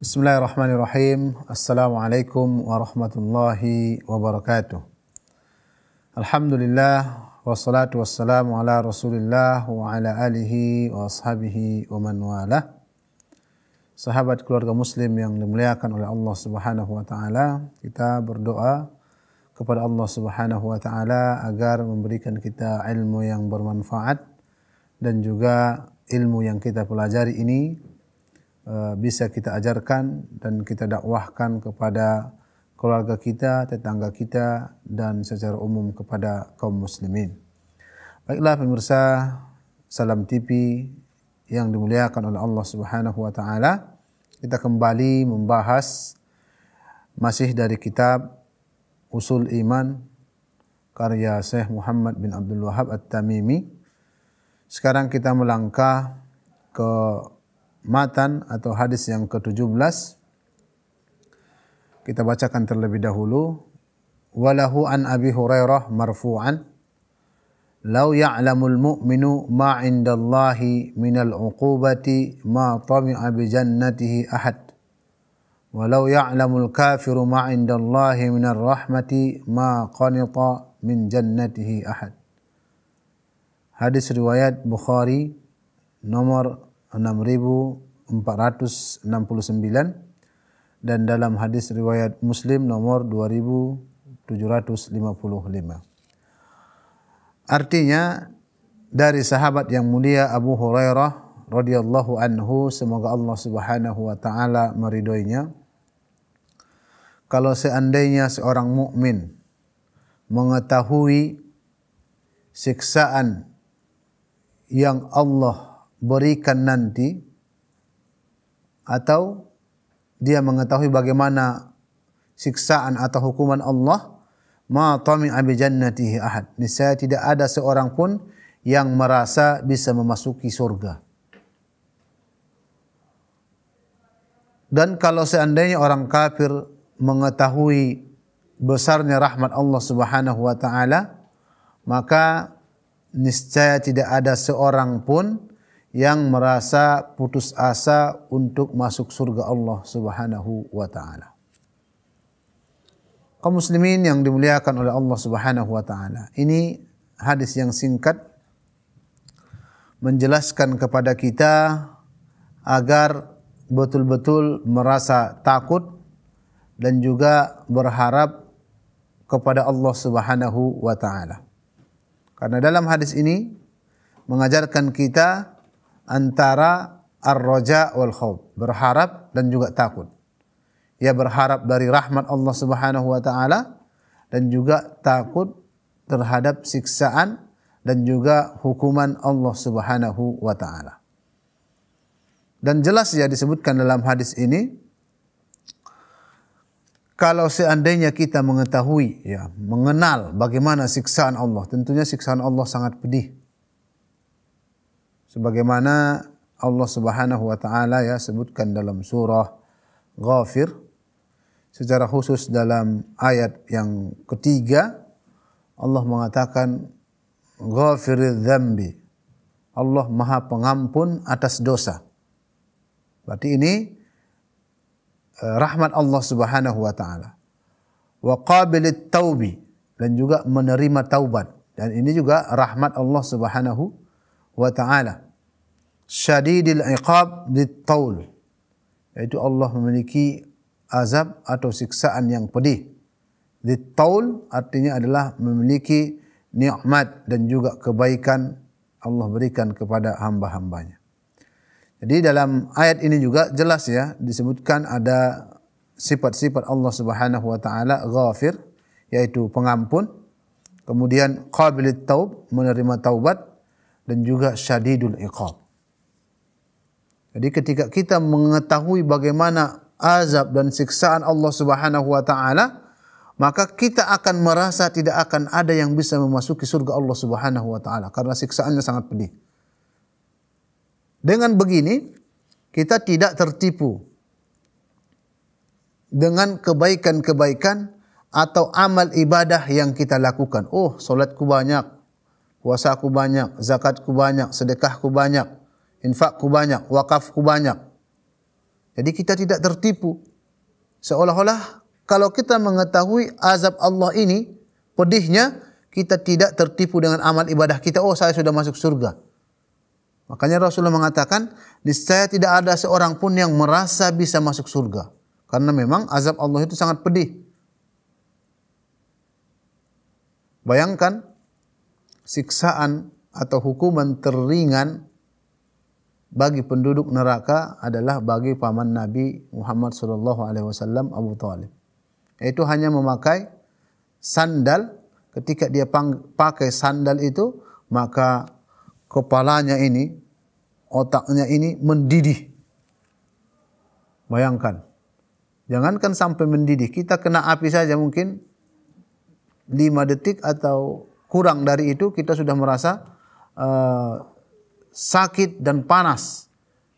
Bismillahirrahmanirrahim. Assalamualaikum warahmatullahi wabarakatuh. Alhamdulillah wassalatu wassalamu ala Rasulillah wa ala alihi wa ashabihi wa man walah. Sahabat keluarga muslim yang dimuliakan oleh Allah Subhanahu wa taala, kita berdoa kepada Allah Subhanahu wa taala agar memberikan kita ilmu yang bermanfaat dan juga ilmu yang kita pelajari ini bisa kita ajarkan dan kita dakwahkan kepada keluarga kita, tetangga kita, dan secara umum kepada kaum muslimin. Baiklah pemirsa Salam TV yang dimuliakan oleh Allah Subhanahu wa taala, kita kembali membahas masih dari kitab Usul Iman karya Syekh Muhammad bin Abdul Wahhab At-Tamimi. Sekarang kita melangkah ke matan atau hadis yang ke-17. Kita bacakan terlebih dahulu. Walahu an Abi Hurairah marfu'an, "Lau ya'lamul mu'minu ma 'indallahi minal 'uqubati ma tami'a bi jannatihi ahad. Walau ya'lamul kafiru ma 'indallahi minar rahmati ma qanita min jannatihi ahad." Hadis riwayat Bukhari nomor 6469 dan dalam hadis riwayat Muslim nomor 2755. Artinya dari sahabat yang mulia Abu Hurairah radhiyallahu anhu, semoga Allah Subhanahu wa taala meridhoinya, kalau seandainya seorang mukmin mengetahui siksaan yang Allah berikan nanti, atau dia mengetahui bagaimana siksaan atau hukuman Allah, ma tami'a bi jannatihi ahad, niscaya tidak ada seorang pun yang merasa bisa memasuki surga. Dan kalau seandainya orang kafir mengetahui besarnya rahmat Allah Subhanahu wa taala, maka niscaya tidak ada seorang pun yang merasa putus asa untuk masuk surga Allah Subhanahu wa taala. Kaum muslimin yang dimuliakan oleh Allah Subhanahu wa taala, ini hadis yang singkat menjelaskan kepada kita agar betul-betul merasa takut dan juga berharap kepada Allah Subhanahu wa taala. Karena dalam hadis ini mengajarkan kita antara ar-raja wal khauf, berharap dan juga takut. Ya, berharap dari rahmat Allah Subhanahu wa taala dan juga takut terhadap siksaan dan juga hukuman Allah Subhanahu wa taala. Dan jelas ya disebutkan dalam hadis ini, kalau seandainya kita mengetahui, ya, mengenal bagaimana siksaan Allah, tentunya siksaan Allah sangat pedih. Sebagaimana Allah Subhanahu wa taala ya sebutkan dalam surah Ghafir, secara khusus dalam ayat yang ketiga Allah mengatakan Ghafiriz dzambi, Allah Maha Pengampun atas dosa. Berarti ini rahmat Allah Subhanahu wa taala. Wa qabilit taubi, dan juga menerima taubat, dan ini juga rahmat Allah Subhanahu wa ta'ala. Syadidil iqab dit-taul, yaitu Allah memiliki azab atau siksaan yang pedih. Dit-taul artinya adalah memiliki nikmat dan juga kebaikan Allah berikan kepada hamba-hambanya. Jadi dalam ayat ini juga jelas ya disebutkan ada sifat-sifat Allah Subhanahu wa taala, Ghafir yaitu pengampun, kemudian qabilit taub, menerima taubat, dan juga syadidul iqab. Jadi ketika kita mengetahui bagaimana azab dan siksaan Allah Subhanahu wa taala, maka kita akan merasa tidak akan ada yang bisa memasuki surga Allah Subhanahu wa taala karena siksaannya sangat pedih. Dengan begini kita tidak tertipu dengan kebaikan-kebaikan atau amal ibadah yang kita lakukan. Oh, salatku banyak, puasaku banyak, zakatku banyak, sedekahku banyak, infakku banyak, wakafku banyak. Jadi kita tidak tertipu. Seolah-olah kalau kita mengetahui azab Allah ini pedihnya, kita tidak tertipu dengan amal ibadah kita. Oh, saya sudah masuk surga. Makanya Rasulullah mengatakan, niscaya tidak ada seorang pun yang merasa bisa masuk surga. Karena memang azab Allah itu sangat pedih. Bayangkan siksaan atau hukuman teringan bagi penduduk neraka adalah bagi paman Nabi Muhammad SAW, Abu Talib. Yaitu hanya memakai sandal. Ketika dia pakai sandal itu, maka kepalanya ini, otaknya ini mendidih. Bayangkan. Jangankan sampai mendidih, kita kena api saja mungkin 5 detik atau kurang dari itu kita sudah merasa sakit dan panas.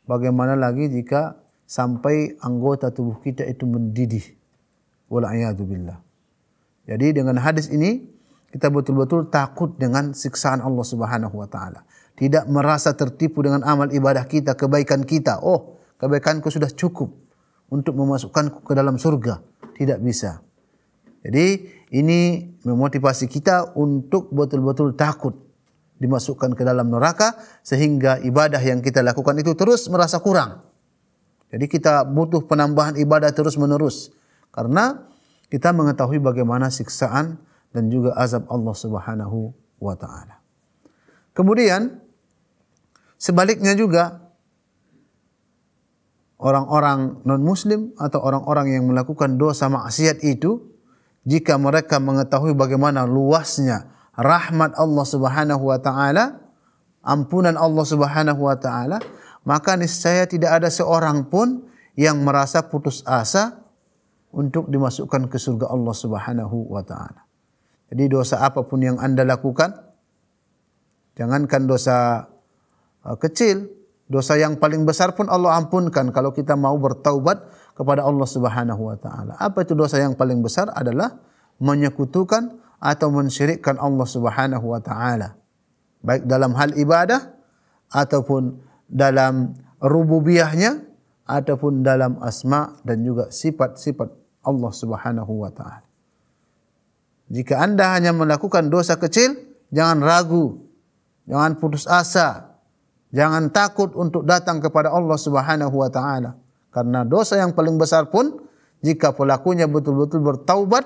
Bagaimana lagi jika sampai anggota tubuh kita itu mendidih. Wal'iyadzubillah. Jadi dengan hadis ini kita betul-betul takut dengan siksaan Allah Subhanahu wa taala. Tidak merasa tertipu dengan amal ibadah kita, kebaikan kita. Oh, kebaikanku sudah cukup untuk memasukkanku ke dalam surga. Tidak bisa. Jadi ini memotivasi kita untuk betul-betul takut dimasukkan ke dalam neraka, sehingga ibadah yang kita lakukan itu terus merasa kurang. Jadi kita butuh penambahan ibadah terus menerus. Karena kita mengetahui bagaimana siksaan dan juga azab Allah Subhanahu wa taala. Kemudian sebaliknya juga, orang-orang non-muslim atau orang-orang yang melakukan dosa maksiat itu, jika mereka mengetahui bagaimana luasnya rahmat Allah Subhanahu wa taala, ampunan Allah Subhanahu wa taala, maka niscaya tidak ada seorang pun yang merasa putus asa untuk dimasukkan ke surga Allah Subhanahu wa taala. Jadi dosa apapun yang Anda lakukan, jangankan dosa kecil, dosa yang paling besar pun Allah ampunkan kalau kita mau bertaubat kepada Allah Subhanahu wa taala. Apa itu dosa yang paling besar? Adalah menyekutukan atau mensyirikkan Allah Subhanahu wa taala. Baik dalam hal ibadah ataupun dalam rububiyahnya ataupun dalam asma dan juga sifat-sifat Allah Subhanahu wa taala. Jika Anda hanya melakukan dosa kecil, jangan ragu, jangan putus asa, jangan takut untuk datang kepada Allah Subhanahu wa taala. Karena dosa yang paling besar pun, jika pelakunya betul-betul bertaubat,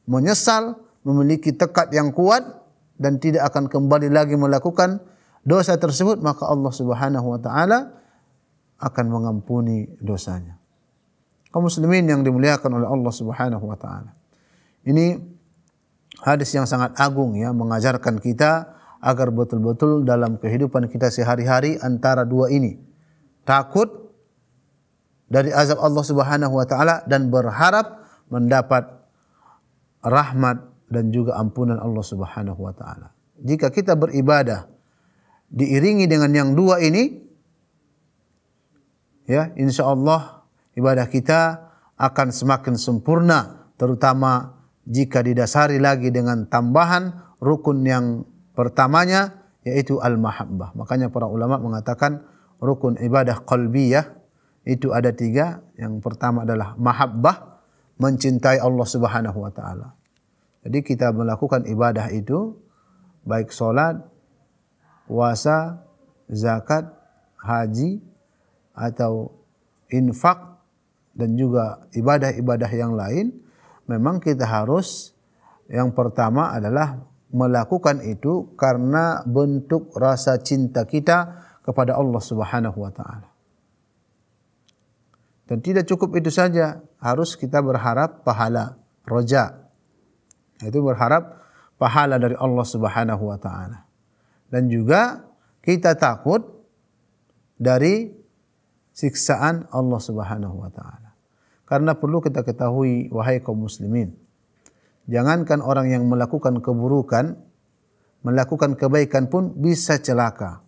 menyesal, memiliki tekad yang kuat dan tidak akan kembali lagi melakukan dosa tersebut, maka Allah Subhanahu wa taala akan mengampuni dosanya. Kaum muslimin yang dimuliakan oleh Allah Subhanahu wa taala. Ini hadis yang sangat agung ya, mengajarkan kita agar betul-betul dalam kehidupan kita sehari-hari antara dua ini, takut dari azab Allah Subhanahu wa taala dan berharap mendapat rahmat dan juga ampunan Allah Subhanahu wa taala. Jika kita beribadah diiringi dengan yang dua ini, ya, insyaallah ibadah kita akan semakin sempurna, terutama jika didasari lagi dengan tambahan rukun yang pertamanya, yaitu al-mahabbah. Makanya para ulama mengatakan rukun ibadah qalbiyah itu ada 3. Yang pertama adalah mahabbah, mencintai Allah Subhanahu wa taala. Jadi kita melakukan ibadah itu, baik solat, puasa, zakat, haji, atau infak, dan juga ibadah-ibadah yang lain, memang kita harus yang pertama adalah melakukan itu karena bentuk rasa cinta kita kepada Allah Subhanahu wa taala. Dan tidak cukup itu saja, harus kita berharap pahala, roja. Itu berharap pahala dari Allah Subhanahu wa taala. Dan juga kita takut dari siksaan Allah Subhanahu wa taala. Karena perlu kita ketahui, wahai kaum muslimin, jangankan orang yang melakukan keburukan, melakukan kebaikan pun bisa celaka.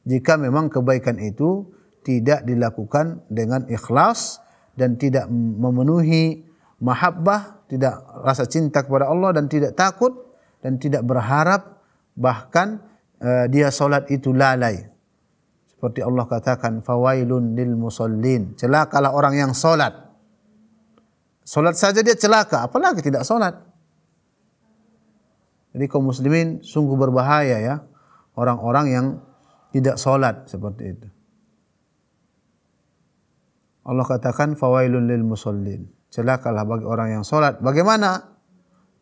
Jika memang kebaikan itu tidak dilakukan dengan ikhlas dan tidak memenuhi mahabbah, tidak rasa cinta kepada Allah dan tidak takut dan tidak berharap, bahkan dia solat itu lalai. Seperti Allah katakan, fawailun lil musallin. Celakalah orang yang solat. Solat saja dia celaka, apalagi tidak solat. Jadi kaum muslimin sungguh berbahaya ya, orang-orang yang tidak solat seperti itu. Allah katakan fawailun lil musallin. Celakalah bagi orang yang solat. Bagaimana?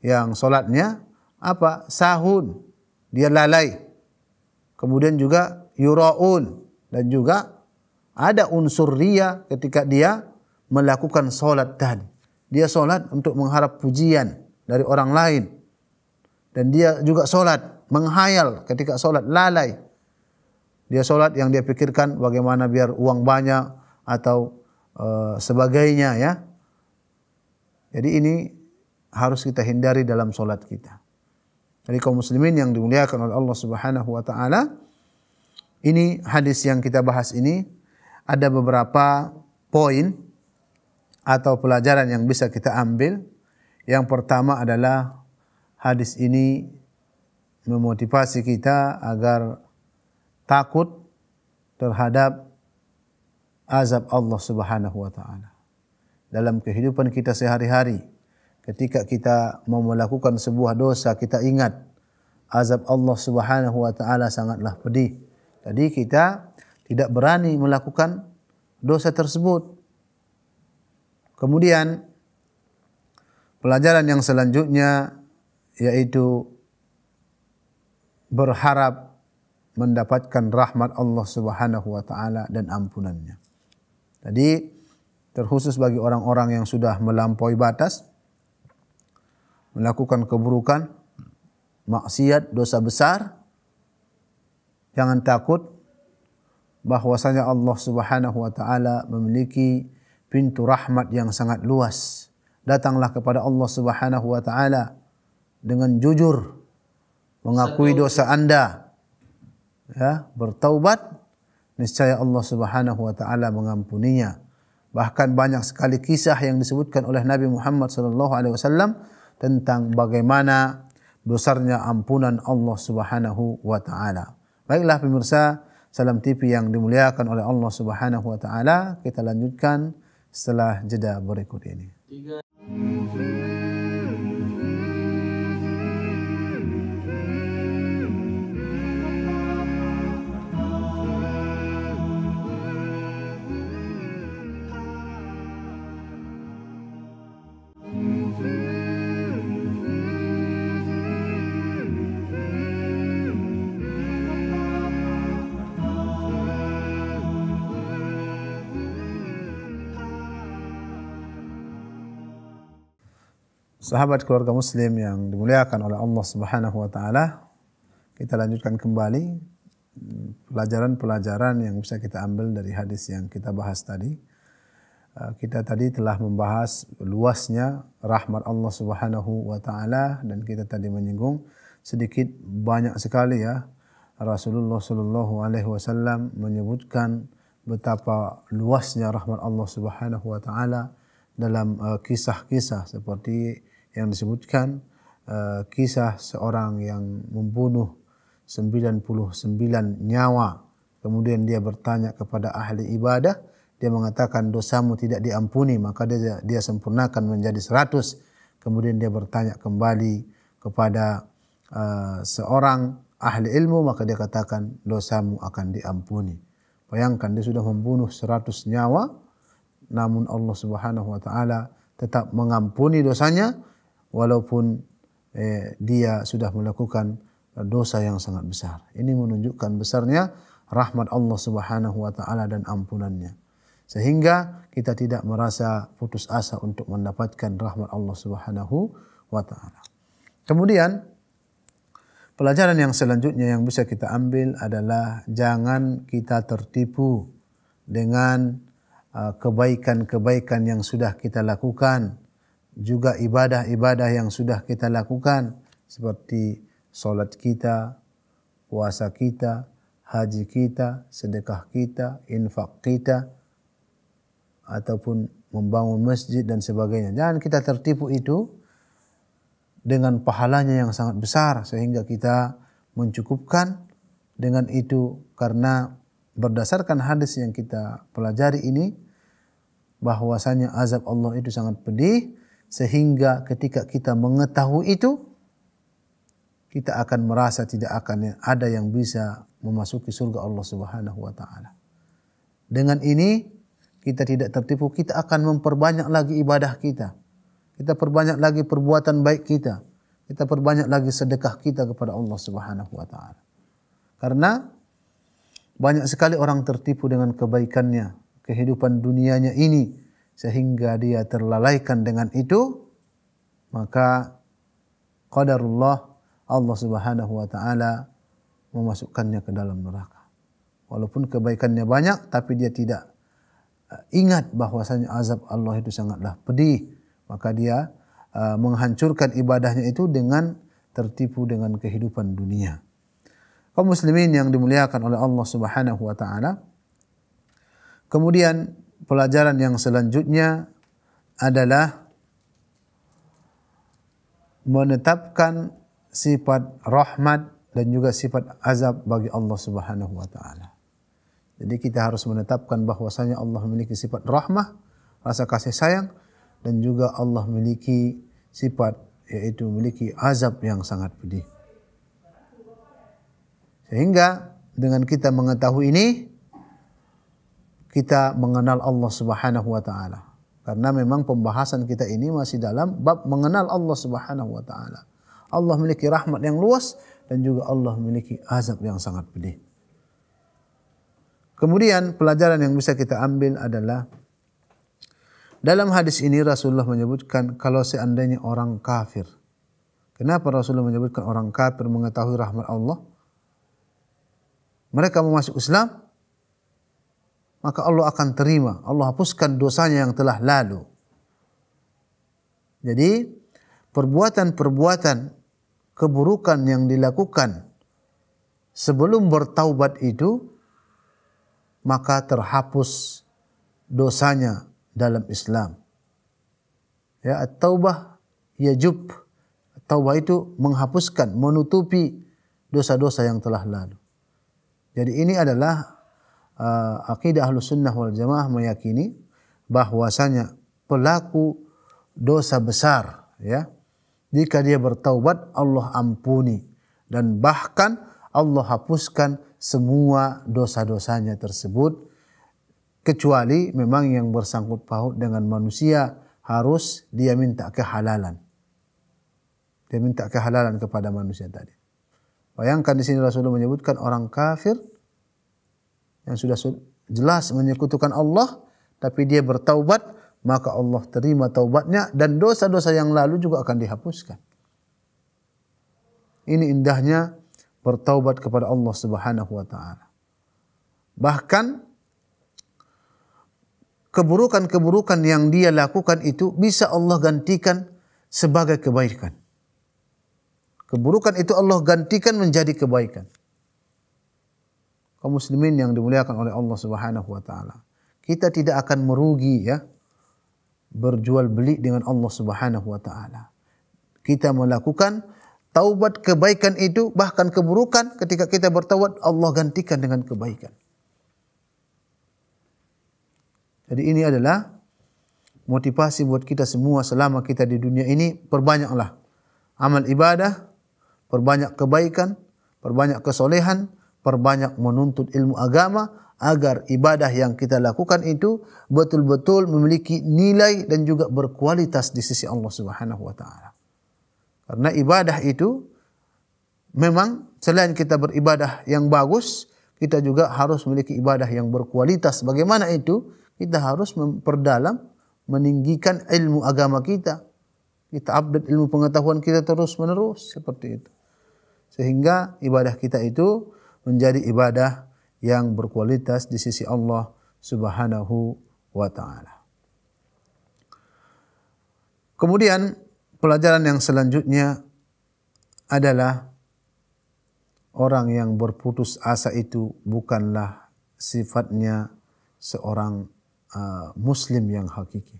Yang solatnya apa? Sahun. Dia lalai. Kemudian juga yura'un. Dan juga ada unsur riya ketika dia melakukan solat tadi. Dia solat untuk mengharap pujian dari orang lain. Dan dia juga solat menghayal ketika solat, lalai. Dia solat yang dia pikirkan bagaimana biar uang banyak atau sebagainya ya. Jadi ini harus kita hindari dalam solat kita. Jadi kaum muslimin yang dimuliakan oleh Allah Subhanahu wa taala, ini hadis yang kita bahas ini ada beberapa poin atau pelajaran yang bisa kita ambil. Yang pertama adalah hadis ini memotivasi kita agar takut terhadap azab Allah Subhanahu wa taala. Dalam kehidupan kita sehari-hari, ketika kita mau melakukan sebuah dosa, kita ingat azab Allah Subhanahu wa taala sangatlah pedih. Jadi kita tidak berani melakukan dosa tersebut. Kemudian pelajaran yang selanjutnya yaitu berharap mendapatkan rahmat Allah Subhanahu wa taala dan ampunannya. Jadi terkhusus bagi orang-orang yang sudah melampaui batas, melakukan keburukan, maksiat, dosa besar, jangan takut bahwasanya Allah Subhanahu wa taala memiliki pintu rahmat yang sangat luas. Datanglah kepada Allah Subhanahu wa taala dengan jujur, mengakui dosa Anda, ya, bertaubat, niscaya Allah Subhanahu wa taala mengampuninya. Bahkan banyak sekali kisah yang disebutkan oleh Nabi Muhammad sallallahu alaihi wasallam tentang bagaimana besarnya ampunan Allah Subhanahu wa taala. Baiklah pemirsa Salam TV yang dimuliakan oleh Allah Subhanahu wa taala, kita lanjutkan setelah jeda berikut ini. Sahabat keluarga muslim yang dimuliakan oleh Allah Subhanahu wa taala, kita lanjutkan kembali pelajaran-pelajaran yang bisa kita ambil dari hadis yang kita bahas tadi. Kita tadi telah membahas luasnya rahmat Allah Subhanahu wa taala dan kita tadi menyinggung sedikit banyak sekali ya Rasulullah sallallahu alaihi wasallam menyebutkan betapa luasnya rahmat Allah Subhanahu wa taala dalam kisah-kisah seperti yang disebutkan kisah seorang yang membunuh 99 nyawa, kemudian dia bertanya kepada ahli ibadah, dia mengatakan dosamu tidak diampuni, maka dia sempurnakan menjadi 100. Kemudian dia bertanya kembali kepada seorang ahli ilmu, maka dia katakan dosamu akan diampuni. Bayangkan dia sudah membunuh 100 nyawa, namun Allah Subhanahu wa taala tetap mengampuni dosanya walaupun dia sudah melakukan dosa yang sangat besar. Ini menunjukkan besarnya rahmat Allah Subhanahu wa taala dan ampunannya. Sehingga kita tidak merasa putus asa untuk mendapatkan rahmat Allah Subhanahu wa taala. Kemudian pelajaran yang selanjutnya yang bisa kita ambil adalah jangan kita tertipu dengan kebaikan-kebaikan yang sudah kita lakukan, juga ibadah-ibadah yang sudah kita lakukan seperti solat kita, puasa kita, haji kita, sedekah kita, infak kita, ataupun membangun masjid dan sebagainya. Jangan kita tertipu itu dengan pahalanya yang sangat besar sehingga kita mencukupkan dengan itu, karena berdasarkan hadis yang kita pelajari ini, bahwasanya azab Allah itu sangat pedih, sehingga ketika kita mengetahui itu, kita akan merasa tidak akan ada yang bisa memasuki surga Allah Subhanahu wa taala. Dengan ini kita tidak tertipu, kita akan memperbanyak lagi ibadah kita. Kita perbanyak lagi perbuatan baik kita. Kita perbanyak lagi sedekah kita kepada Allah Subhanahu wa taala. Karena banyak sekali orang tertipu dengan kebaikannya, kehidupan dunianya ini, sehingga dia terlalaikan dengan itu, maka qadarullah, Allah Subhanahu wa taala memasukkannya ke dalam neraka. Walaupun kebaikannya banyak, tapi dia tidak ingat bahwasanya azab Allah itu sangatlah pedih, maka dia menghancurkan ibadahnya itu dengan tertipu dengan kehidupan dunia. Kaum muslimin yang dimuliakan oleh Allah Subhanahu wa taala. Kemudian pelajaran yang selanjutnya adalah menetapkan sifat rahmat dan juga sifat azab bagi Allah Subhanahu wa taala. Jadi kita harus menetapkan bahwasanya Allah memiliki sifat rahmah, rasa kasih sayang, dan juga Allah memiliki sifat yaitu memiliki azab yang sangat pedih. Sehingga dengan kita mengetahui ini, kita mengenal Allah Subhanahu wa taala. Karena memang pembahasan kita ini masih dalam bab mengenal Allah Subhanahu wa taala. Allah memiliki rahmat yang luas dan juga Allah memiliki azab yang sangat pedih. Kemudian pelajaran yang bisa kita ambil adalah dalam hadis ini Rasulullah menyebutkan kalau seandainya orang kafir. Kenapa Rasulullah menyebutkan orang kafir mengetahui rahmat Allah? Mereka mau masuk Islam, maka Allah akan terima. Allah hapuskan dosanya yang telah lalu. Jadi perbuatan-perbuatan keburukan yang dilakukan sebelum bertaubat itu, maka terhapus dosanya dalam Islam. Ya, at-taubah yajub. Taubah itu menghapuskan, menutupi dosa-dosa yang telah lalu. Jadi ini adalah akidah Ahlus Sunnah wal Jamaah meyakini bahwasanya pelaku dosa besar, ya, jika dia bertaubat Allah ampuni dan bahkan Allah hapuskan semua dosa-dosanya tersebut, kecuali memang yang bersangkut paut dengan manusia harus dia minta kehalalan. Dia minta kehalalan kepada manusia tadi. Bayangkan di sini Rasulullah menyebutkan orang kafir yang sudah jelas menyekutukan Allah, tapi dia bertaubat, maka Allah terima taubatnya dan dosa-dosa yang lalu juga akan dihapuskan. Ini indahnya bertaubat kepada Allah Subhanahu wa taala. Bahkan keburukan-keburukan yang dia lakukan itu bisa Allah gantikan sebagai kebaikan. Keburukan itu Allah gantikan menjadi kebaikan. Kaum muslimin yang dimuliakan oleh Allah Subhanahu wa taala, kita tidak akan merugi, ya, berjual beli dengan Allah Subhanahu wa taala. Kita melakukan taubat kebaikan itu, bahkan keburukan ketika kita bertaubat Allah gantikan dengan kebaikan. Jadi ini adalah motivasi buat kita semua selama kita di dunia ini. Perbanyaklah amal ibadah, perbanyak kebaikan, perbanyak kesolehan, perbanyak menuntut ilmu agama, agar ibadah yang kita lakukan itu betul-betul memiliki nilai dan juga berkualitas di sisi Allah Subhanahu wa taala. Karena ibadah itu memang selain kita beribadah yang bagus, kita juga harus memiliki ibadah yang berkualitas. Bagaimana itu? Kita harus memperdalam, meninggikan ilmu agama kita. Kita update ilmu pengetahuan kita terus-menerus seperti itu. Sehingga ibadah kita itu menjadi ibadah yang berkualitas di sisi Allah Subhanahu wa taala. Kemudian pelajaran yang selanjutnya adalah orang yang berputus asa itu bukanlah sifatnya seorang muslim yang hakiki.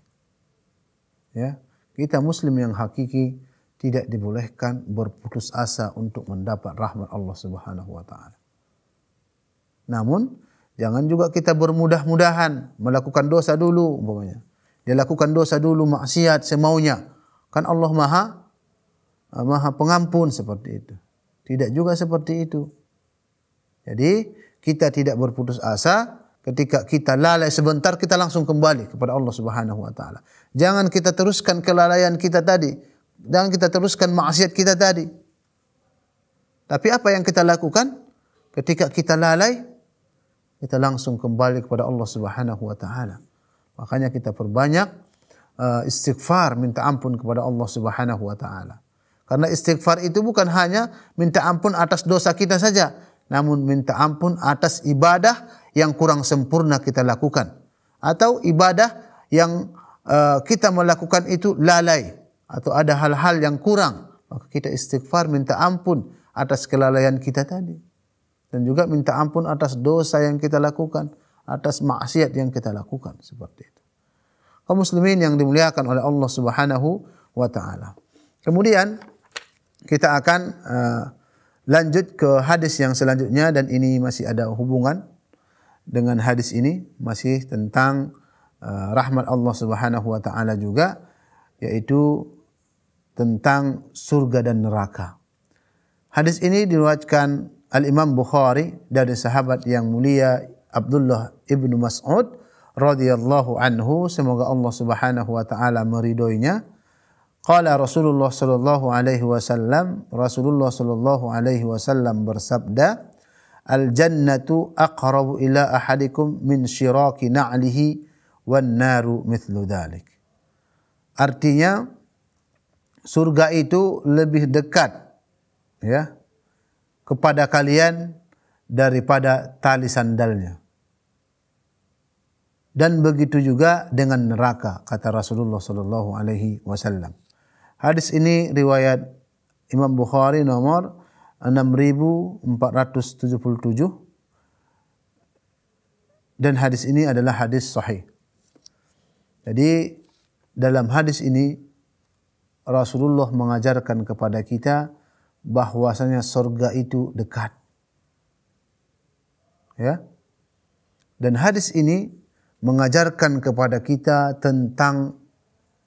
Ya, kita muslim yang hakiki tidak dibolehkan berputus asa untuk mendapat rahmat Allah Subhanahu wa taala. Namun Jangan juga kita bermudah-mudahan melakukan dosa dulu umpamanya. Dia lakukan dosa dulu, maksiat semaunya. Kan Allah Maha Pengampun seperti itu. Tidak juga seperti itu. Jadi kita tidak berputus asa. Ketika kita lalai sebentar, kita langsung kembali kepada Allah Subhanahu wa taala. Jangan kita teruskan kelalaian kita tadi. Jangan kita teruskan maksiat kita tadi. Tapi apa yang kita lakukan? Ketika kita lalai, kita langsung kembali kepada Allah Subhanahu wa taala. Makanya kita perbanyak istighfar, minta ampun kepada Allah Subhanahu wa taala. Karena istighfar itu bukan hanya minta ampun atas dosa kita saja, namun minta ampun atas ibadah yang kurang sempurna kita lakukan, atau ibadah yang kita melakukan itu lalai, atau ada hal-hal yang kurang, maka kita istighfar minta ampun atas kelalaian kita tadi. Dan juga minta ampun atas dosa yang kita lakukan, atas maksiat yang kita lakukan, seperti itu. Kaum muslimin yang dimuliakan oleh Allah Subhanahu wa taala. Kemudian kita akan lanjut ke hadis yang selanjutnya, dan ini masih ada hubungan dengan hadis ini, masih tentang rahmat Allah Subhanahu wa taala juga, yaitu tentang surga dan neraka. Hadis ini diriwayatkan Al-Imam Bukhari dari sahabat yang mulia Abdullah ibnu Mas'ud radhiyallahu anhu, semoga Allah Subhanahu wa taala meridhoinya. Qala Rasulullah sallallahu alaihi wasallam, Rasulullah sallallahu alaihi wasallam bersabda, "Al-jannatu aqrabu ila ahadikum min syiraki na'lihi wan naru mithlu dzalik." Artinya surga itu lebih dekat, ya, kepada kalian daripada tali sandalnya. Dan begitu juga dengan neraka, kata Rasulullah sallallahu alaihi wasallam. Hadis ini riwayat Imam Bukhari nomor 6477, dan hadis ini adalah hadis sahih. Jadi dalam hadis ini Rasulullah mengajarkan kepada kita bahwasanya surga itu dekat. Ya. Dan hadis ini mengajarkan kepada kita tentang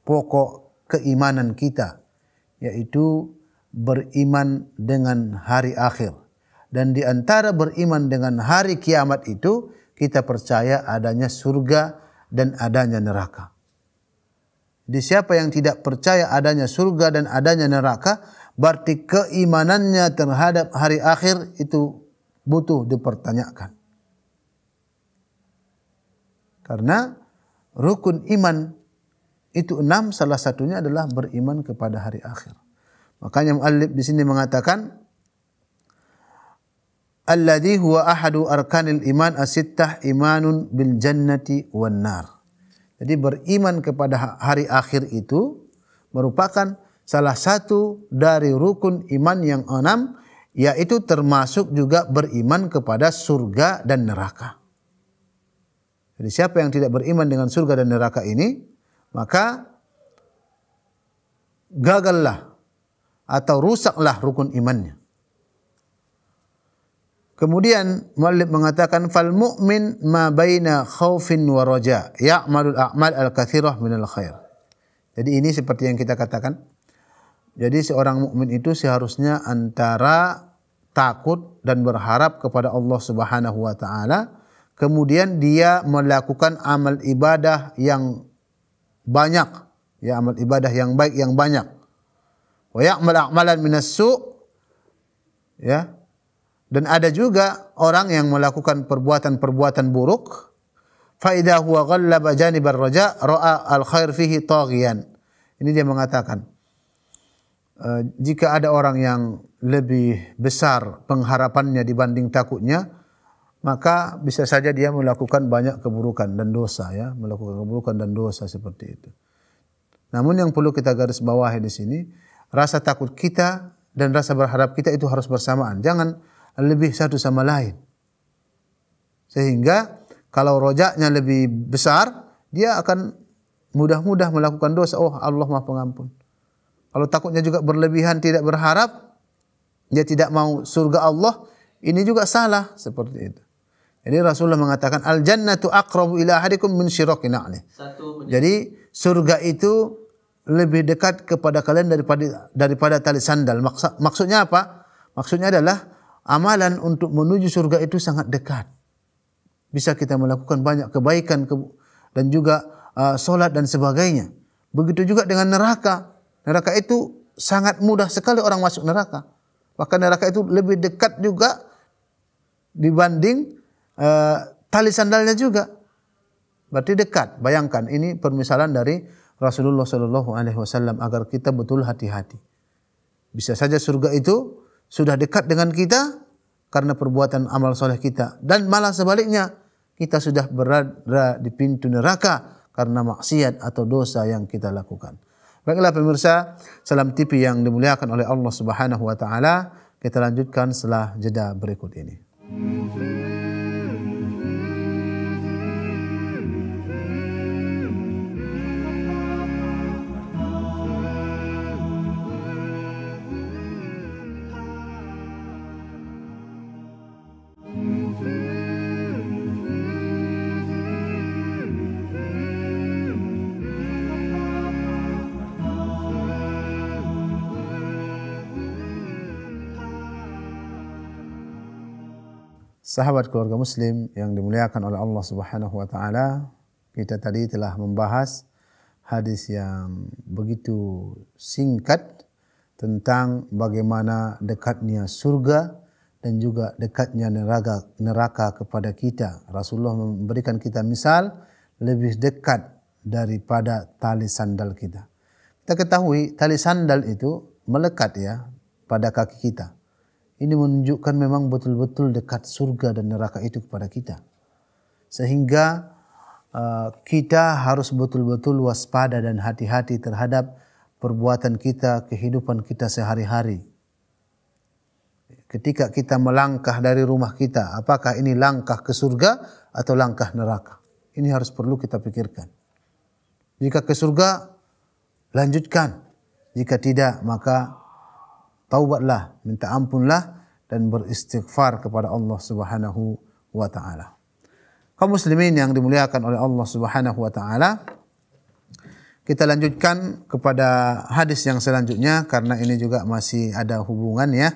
pokok keimanan kita, yaitu beriman dengan hari akhir. Dan di antara beriman dengan hari kiamat itu, kita percaya adanya surga dan adanya neraka. Jadi siapa yang tidak percaya adanya surga dan adanya neraka, berarti keimanannya terhadap hari akhir itu butuh dipertanyakan. Karena rukun iman itu 6, salah satunya adalah beriman kepada hari akhir. Makanya muallif di sini mengatakan, alladhi huwa ahadu arkanil iman as-sittah imanun bil jannati wan nar. Jadi beriman kepada hari akhir itu merupakan salah satu dari rukun iman yang 6, yaitu termasuk juga beriman kepada surga dan neraka. Jadi siapa yang tidak beriman dengan surga dan neraka ini, maka gagallah atau rusaklah rukun imannya. Kemudian muallif mengatakan, fal mu'min ma baina khaufin wa raja ya'malul a'mal al-katsirah minal khair. Jadi ini seperti yang kita katakan. Jadi seorang mukmin itu seharusnya antara takut dan berharap kepada Allah Subhanahu wa taala, kemudian dia melakukan amal ibadah yang banyak, ya, amal ibadah yang baik yang banyak. Wa ya'mal a'malan minas su', ya. Dan ada juga orang yang melakukan perbuatan-perbuatan buruk, fa idza huwa ghallaba janibar raja ra'a al-khair fihi taghiyan. Ini dia mengatakan, jika ada orang yang lebih besar pengharapannya dibanding takutnya, maka bisa saja dia melakukan banyak keburukan dan dosa, ya, melakukan keburukan dan dosa seperti itu. Namun yang perlu kita garis bawahi di sini, rasa takut kita dan rasa berharap kita itu harus bersamaan. Jangan lebih satu sama lain. Sehingga kalau rojaknya lebih besar, dia akan mudah-mudah melakukan dosa. Oh, Allah Maha Pengampun. Kalau takutnya juga berlebihan, tidak berharap, dia tidak mau surga Allah, ini juga salah seperti itu. Jadi Rasulullah mengatakan al-jannatu aqrabu ila ahadikum min syiraqi na'li. Jadi surga itu lebih dekat kepada kalian daripada tali sandal. Maksudnya apa? Maksudnya adalah amalan untuk menuju surga itu sangat dekat. Bisa kita melakukan banyak kebaikan dan juga solat dan sebagainya. Begitu juga dengan neraka. Neraka itu sangat mudah sekali orang masuk neraka. Bahkan neraka itu lebih dekat juga dibanding tali sandalnya juga. Berarti dekat. Bayangkan ini permisalan dari Rasulullah Shallallahu Alaihi Wasallam agar kita betul hati-hati. Bisa saja surga itu sudah dekat dengan kita karena perbuatan amal soleh kita, dan malah sebaliknya kita sudah berada di pintu neraka karena maksiat atau dosa yang kita lakukan. Baiklah pemirsa, Salam TV yang dimuliakan oleh Allah Subhanahu wa taala, kita lanjutkan setelah jeda berikut ini. Sahabat keluarga muslim yang dimuliakan oleh Allah Subhanahu wa taala, kita tadi telah membahas hadis yang begitu singkat tentang bagaimana dekatnya surga dan juga dekatnya neraka kepada kita. Rasulullah memberikan kita misal lebih dekat daripada tali sandal kita. Kita ketahui tali sandal itu melekat ya pada kaki kita. Ini menunjukkan memang betul-betul dekat surga dan neraka itu kepada kita. Sehingga kita harus betul-betul waspada dan hati-hati terhadap perbuatan kita, kehidupan kita sehari-hari. Ketika kita melangkah dari rumah kita, apakah ini langkah ke surga atau langkah neraka? Ini harus perlu kita pikirkan. Jika ke surga, lanjutkan. Jika tidak, maka taubatlah, minta ampunlah dan beristighfar kepada Allah Subhanahu wa taala. Kaum muslimin yang dimuliakan oleh Allah Subhanahu wa taala, kita lanjutkan kepada hadis yang selanjutnya karena ini juga masih ada hubungannya.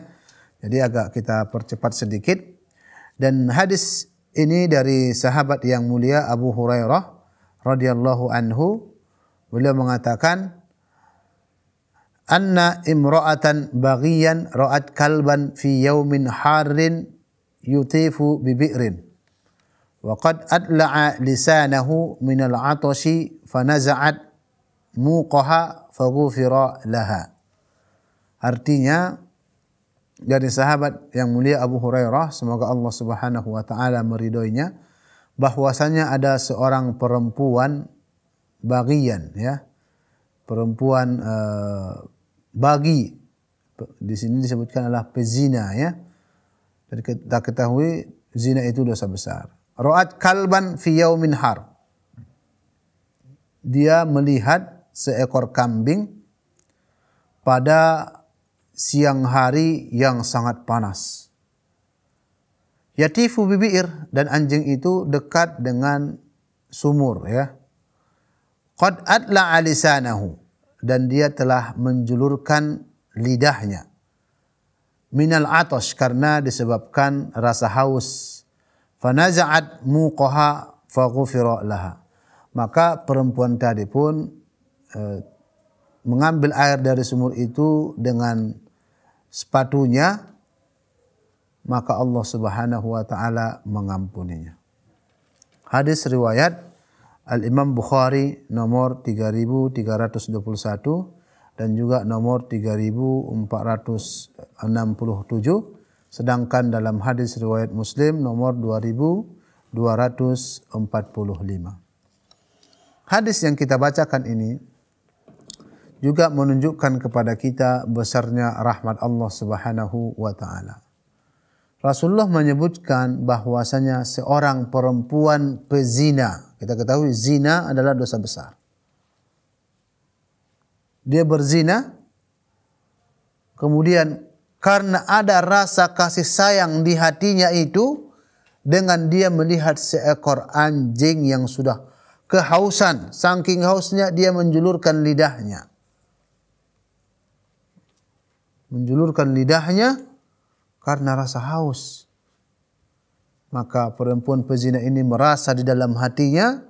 Jadi agak kita percepat sedikit. Dan hadis ini dari sahabat yang mulia Abu Hurairah radhiyallahu anhu, beliau mengatakan anna imra'atan baghiyan ra'at kalban fi yaumin harrin yutifu bi bi'rin wa qad adla'a lisanahu min al-'atashi fanaza'at muqaha faghufira laha. Artinya dari sahabat yang mulia Abu Hurairah, semoga Allah Subhanahu wa taala meridhoinya, bahwasanya ada seorang perempuan baghiyan ya. Perempuan bagi, di sini disebutkan adalah pezina ya. Jadi kita ketahui zina itu dosa besar. Ra'at kalban fi yaumin har. Dia melihat seekor kambing pada siang hari yang sangat panas. Yatifu bibi'ir, dan anjing itu dekat dengan sumur ya. Qad adla'a lisanahu, dan dia telah menjulurkan lidahnya. Minal atash, karena disebabkan rasa haus. Fanaza'at muqaha faghufira laha. Maka perempuan tadi pun mengambil air dari sumur itu dengan sepatunya, maka Allah Subhanahu wa taala mengampuninya. Hadis riwayat Al-Imam Bukhari nomor 3321 dan juga nomor 3467, sedangkan dalam hadis riwayat Muslim nomor 2245. Hadis yang kita bacakan ini juga menunjukkan kepada kita besarnya rahmat Allah Subhanahu wa taala. Rasulullah menyebutkan bahwasanya seorang perempuan pezina, kita ketahui zina adalah dosa besar. Dia berzina, kemudian karena ada rasa kasih sayang di hatinya itu, dengan dia melihat seekor anjing yang sudah kehausan. Saking hausnya dia menjulurkan lidahnya. Menjulurkan lidahnya karena rasa haus. Maka perempuan pezina ini merasa di dalam hatinya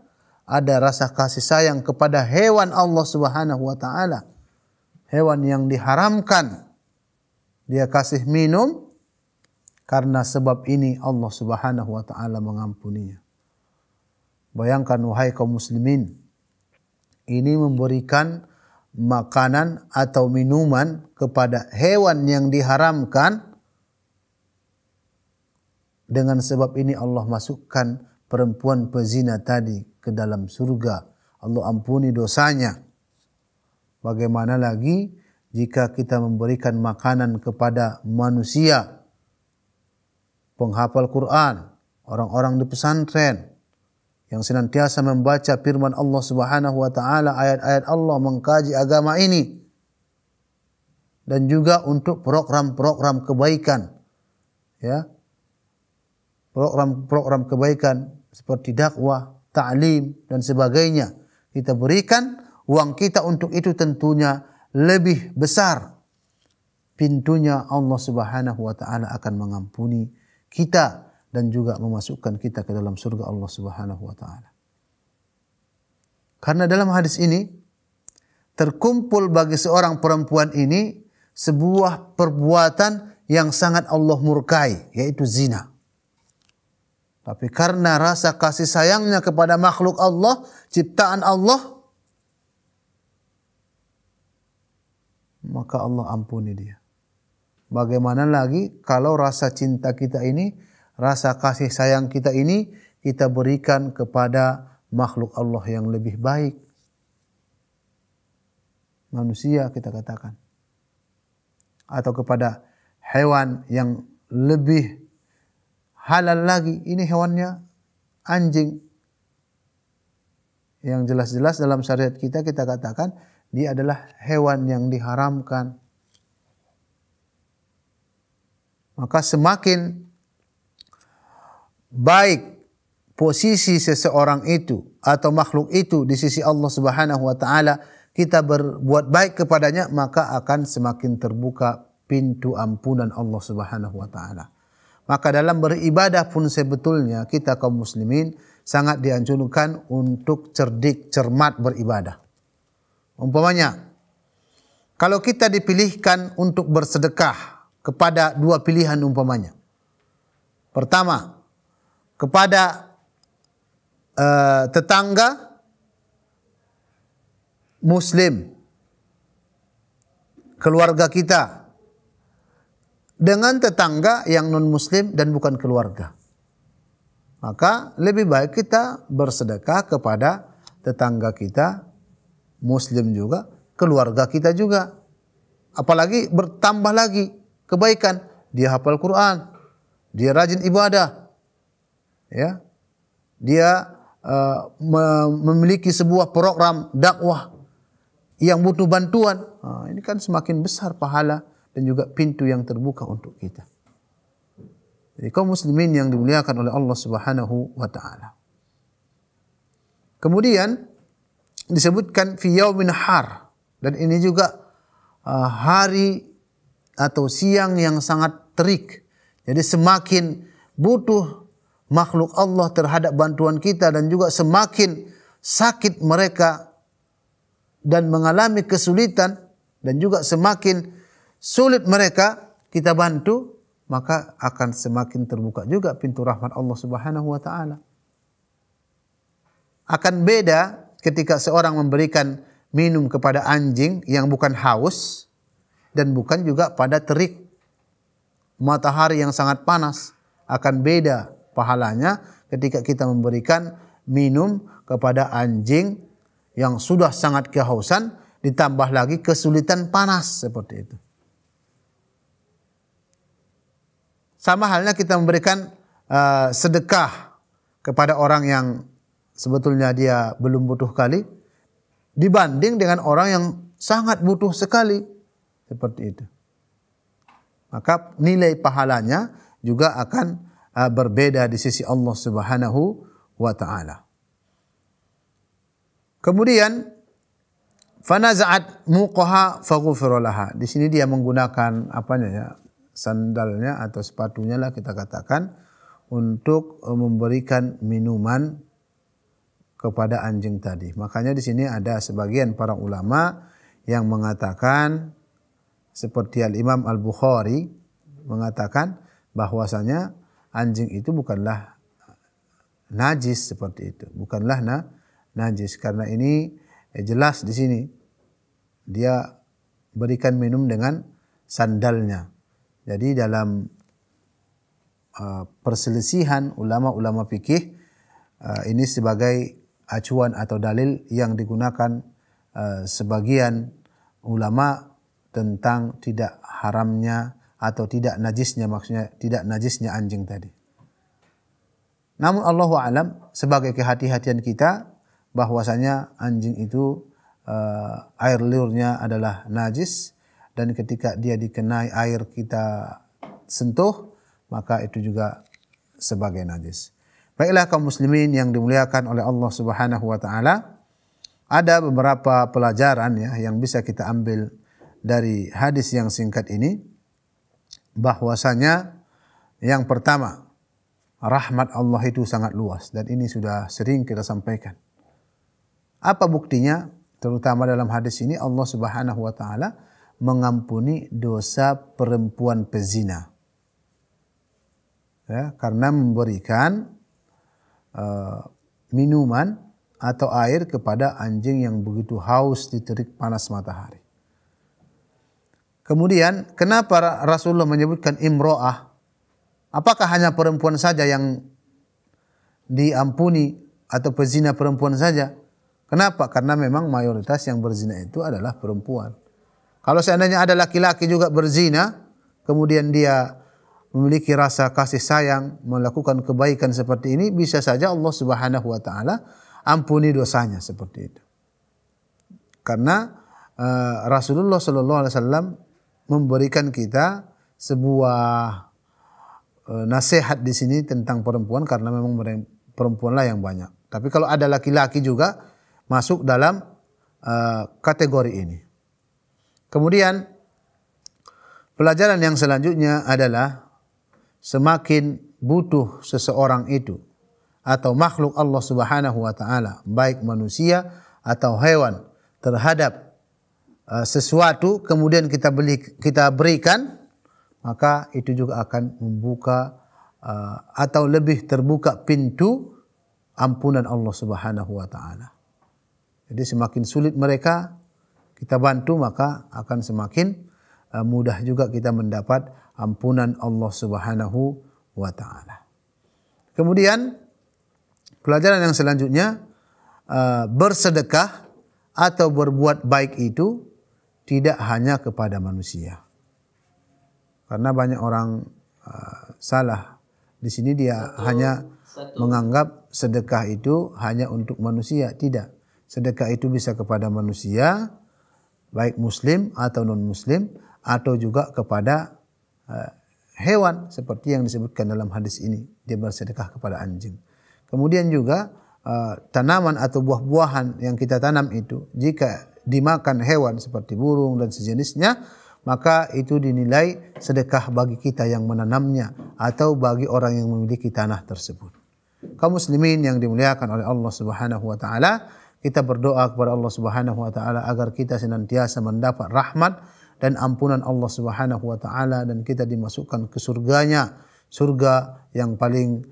ada rasa kasih sayang kepada hewan Allah Subhanahu wa taala. Hewan yang diharamkan dia kasih minum, karena sebab ini Allah Subhanahu wa taala mengampuninya. Bayangkan wahai kaum muslimin, ini memberikan makanan atau minuman kepada hewan yang diharamkan. Dengan sebab ini Allah masukkan perempuan pezina tadi ke dalam surga. Allah ampuni dosanya. Bagaimana lagi jika kita memberikan makanan kepada manusia, penghafal Quran, orang-orang di pesantren yang senantiasa membaca firman Allah Subhanahu wa taala, ayat-ayat Allah, mengkaji agama ini, dan juga untuk program-program kebaikan, ya. Program-program kebaikan seperti dakwah, ta'lim dan sebagainya. Kita berikan uang kita untuk itu, tentunya lebih besar pintunya Allah Subhanahu wa taala akan mengampuni kita dan juga memasukkan kita ke dalam surga Allah Subhanahu wa taala. Karena dalam hadis ini terkumpul bagi seorang perempuan ini sebuah perbuatan yang sangat Allah murkai, yaitu zina. Tapi karena rasa kasih sayangnya kepada makhluk Allah, ciptaan Allah, maka Allah ampuni dia. Bagaimana lagi kalau rasa cinta kita ini, rasa kasih sayang kita ini, kita berikan kepada makhluk Allah yang lebih baik. Manusia kita katakan. Atau kepada hewan yang lebih halal lagi. Ini hewannya anjing. Yang jelas-jelas dalam syariat kita katakan dia adalah hewan yang diharamkan. Maka semakin baik posisi seseorang itu atau makhluk itu di sisi Allah Subhanahu wa taala, kita berbuat baik kepadanya, maka akan semakin terbuka pintu ampunan Allah Subhanahu wa taala. Maka dalam beribadah pun sebetulnya kita kaum muslimin sangat dianjurkan untuk cerdik, cermat beribadah. Umpamanya, kalau kita dipilihkan untuk bersedekah kepada dua pilihan umpamanya. Pertama, kepada tetangga muslim, keluarga kita, dengan tetangga yang non-muslim dan bukan keluarga. Maka lebih baik kita bersedekah kepada tetangga kita, muslim juga, keluarga kita juga. Apalagi bertambah lagi kebaikan. Dia hafal Quran, dia rajin ibadah, ya, dia memiliki sebuah program dakwah yang butuh bantuan. Ini kan semakin besar pahala dan juga pintu yang terbuka untuk kita. Jadi kaum muslimin yang dimuliakan oleh Allah Subhanahu wa taala. Kemudian disebutkan fi yaumin har, dan ini juga hari atau siang yang sangat terik. Jadi semakin butuh makhluk Allah terhadap bantuan kita dan juga semakin sakit mereka dan mengalami kesulitan dan juga semakin sulit mereka kita bantu, maka akan semakin terbuka juga pintu rahmat Allah Subhanahu wa taala. Akan beda ketika seorang memberikan minum kepada anjing yang bukan haus dan bukan juga pada terik matahari yang sangat panas. Akan beda pahalanya ketika kita memberikan minum kepada anjing yang sudah sangat kehausan ditambah lagi kesulitan panas seperti itu. Sama halnya kita memberikan sedekah kepada orang yang sebetulnya dia belum butuh kali, dibanding dengan orang yang sangat butuh sekali, seperti itu. Maka nilai pahalanya juga akan berbeda di sisi Allah Subhanahu wa taala. Kemudian fanaza'at muqaha faghufira laha. Di sini dia menggunakan sandalnya atau sepatunya lah kita katakan untuk memberikan minuman kepada anjing tadi. Makanya di sini ada sebagian para ulama yang mengatakan seperti Al-Imam Al-Bukhari mengatakan bahwasanya anjing itu bukanlah najis seperti itu, bukanlah najis karena ini jelas di sini dia berikan minum dengan sandalnya. Jadi dalam perselisihan ulama-ulama fikih ini sebagai acuan atau dalil yang digunakan sebagian ulama tentang tidak haramnya atau tidak najisnya, maksudnya tidak najisnya anjing tadi. Namun Allahu a'lam, sebagai kehati-hatian kita bahwasanya anjing itu air liurnya adalah najis dan ketika dia dikenai air kita sentuh maka itu juga sebagai najis. Baiklah kaum muslimin yang dimuliakan oleh Allah Subhanahu wa taala, ada beberapa pelajaran yang bisa kita ambil dari hadis yang singkat ini, bahwasanya yang pertama, rahmat Allah itu sangat luas dan ini sudah sering kita sampaikan. Apa buktinya? Terutama dalam hadis ini Allah Subhanahu wa taala mengampuni dosa perempuan pezina. Ya, karena memberikan minuman atau air kepada anjing yang begitu haus di terik panas matahari. Kemudian kenapa Rasulullah menyebutkan imro'ah? Apakah hanya perempuan saja yang diampuni atau pezina perempuan saja? Kenapa? Karena memang mayoritas yang berzina itu adalah perempuan. Kalau seandainya ada laki-laki juga berzina, kemudian dia memiliki rasa kasih sayang, melakukan kebaikan seperti ini, bisa saja Allah Subhanahu wa taala ampuni dosanya seperti itu. Karena Rasulullah sallallahu alaihi wasallam memberikan kita sebuah nasihat di sini tentang perempuan karena memang perempuanlah yang banyak. Tapi kalau ada laki-laki juga masuk dalam kategori ini. Kemudian pelajaran yang selanjutnya adalah semakin butuh seseorang itu atau makhluk Allah Subhanahu wa taala, baik manusia atau hewan, terhadap sesuatu kemudian kita berikan, maka itu juga akan membuka atau lebih terbuka pintu ampunan Allah Subhanahu wa taala. Jadi semakin sulit mereka kita bantu, maka akan semakin mudah juga kita mendapat ampunan Allah Subhanahu wa taala. Kemudian pelajaran yang selanjutnya, bersedekah atau berbuat baik itu tidak hanya kepada manusia. Karena banyak orang salah. Di sini dia hanya menganggap sedekah itu hanya untuk manusia. Tidak. Sedekah itu bisa kepada manusia, baik muslim atau non-muslim, atau juga kepada hewan seperti yang disebutkan dalam hadis ini. Dia bersedekah kepada anjing. Kemudian juga tanaman atau buah-buahan yang kita tanam itu, jika dimakan hewan seperti burung dan sejenisnya, maka itu dinilai sedekah bagi kita yang menanamnya atau bagi orang yang memiliki tanah tersebut. Kaum muslimin yang dimuliakan oleh Allah Subhanahu wa taala, kita berdoa kepada Allah Subhanahu wa taala agar kita senantiasa mendapat rahmat dan ampunan Allah Subhanahu wa taala dan kita dimasukkan ke surganya, surga yang paling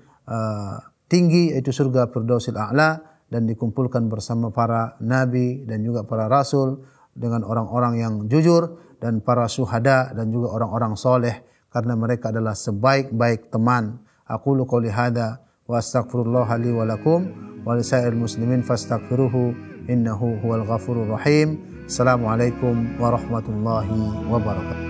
tinggi, yaitu surga Firdausil A'la, dan dikumpulkan bersama para nabi dan juga para rasul dengan orang-orang yang jujur dan para syuhada dan juga orang-orang soleh, karena mereka adalah sebaik-baik teman. Aqulu qouli hadza wa astaghfirullah li wa lakum wa lisairil muslimin fastaghfiruhu innahu huwal ghafurur rahim. Assalamualaikum warahmatullahi wabarakatuh.